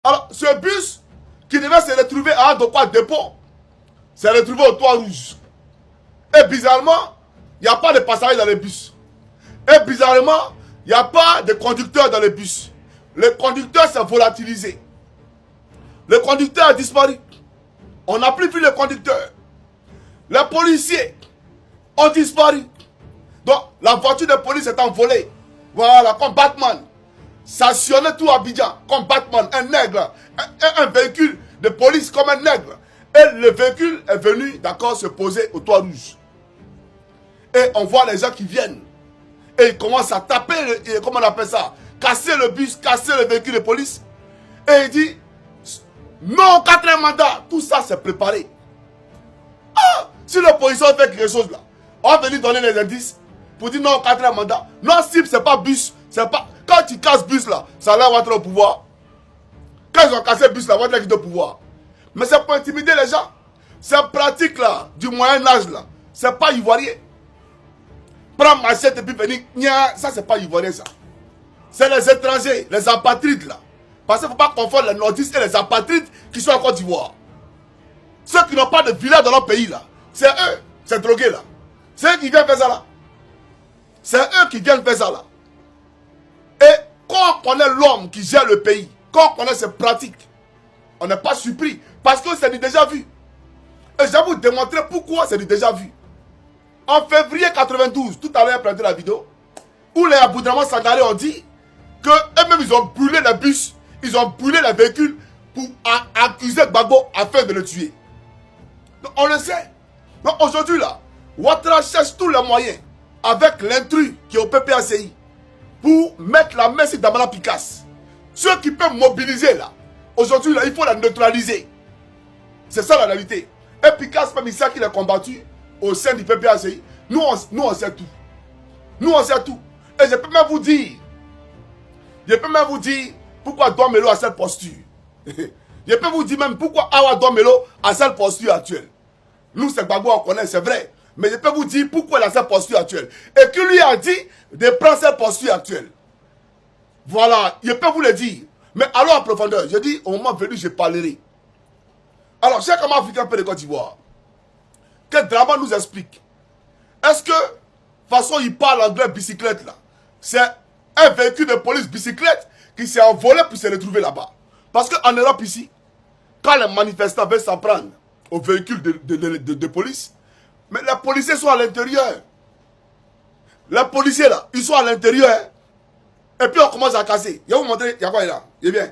Alors, ce bus qui devait se retrouver à Adokwa dépôt, s'est retrouvé au toit rouge. Et bizarrement, il n'y a pas de passagers dans le bus. Et bizarrement, il n'y a pas de conducteur dans le bus. Le conducteur s'est volatilisé. Le conducteur a disparu. On n'a plus vu le conducteur. Les policiers ont disparu. Donc, la voiture de police est envolée. Voilà, comme Batman. Ça sillonnait tout Abidjan, comme Batman, un nègre. Un véhicule de police comme un nègre. Et le véhicule est venu, d'accord, se poser au toit rouge. Et on voit les gens qui viennent. Et ils commencent à taper, comment on appelle ça, casser le bus, casser le véhicule de police. Et il dit, non, 4e mandat. Tout ça, c'est préparé. Ah, si l'opposition fait quelque chose là, on va venir donner les indices pour dire non, 4e mandat. Non, cible, c'est pas bus. C'est pas. Quand tu casses bus là, ça là va être au pouvoir. Quand ils ont cassé le bus là, on va être au pouvoir. Mais c'est pour intimider les gens. C'est pratique là, du Moyen-Âge là. C'est pas ivoirien. Prends machette et puis venir. Ça, c'est pas ivoirien ça. C'est les étrangers, les apatrides là. Parce qu'il ne faut pas confondre les nordistes et les apatrides qui sont en Côte d'Ivoire. Ceux qui n'ont pas de village dans leur pays là. C'est eux, ces drogués là. C'est eux qui viennent faire ça là. C'est eux qui viennent faire ça là. Et quand on connaît l'homme qui gère le pays, quand on connaît ses pratiques, on n'est pas surpris. Parce que c'est du déjà vu. Et je vais vous démontrer pourquoi c'est du déjà vu. En février 92, tout à l'heure, j'ai présenté la vidéo, où les Aboudraman Sangaré ont dit qu'eux-mêmes, ils ont brûlé les bus, ils ont brûlé les véhicules pour accuser Gbagbo afin de le tuer. Donc, on le sait. Donc aujourd'hui, là, Ouattara cherche tous les moyens, avec l'intrus qui est au PPACI, pour mettre la main sur Damala Picasse. Ceux qui peuvent mobiliser, là, aujourd'hui, là, il faut la neutraliser. C'est ça la réalité. Et Picasse, même ici, qu'il a combattu au sein du PPACI, nous on sait tout. Nous on sait tout. Et je peux même vous dire, pourquoi Douamelo a cette posture. Je peux vous dire même pourquoi Awa Douamelo a cette posture actuelle. Nous, c'est Gbagbo, on connaît, c'est vrai. Mais je peux vous dire pourquoi il a cette posture actuelle. Et qui lui a dit de prendre cette posture actuelle. Voilà, je peux vous le dire. Mais allons en profondeur. Je dis, au moment venu, je parlerai. Alors, chaque homme africain peut de Côte d'Ivoire. Que Draman nous explique. Est-ce que, de toute façon, il parle anglais bicyclette là. C'est un véhicule de police bicyclette qui s'est envolé pour se retrouver là-bas. Parce qu'en Europe ici, quand les manifestants veulent s'en prendre au véhicule de police, mais les policiers sont à l'intérieur. Les policiers là, ils sont à l'intérieur. Et puis on commence à casser. Je vais vous montrer, il y a quoi là? Il est bien.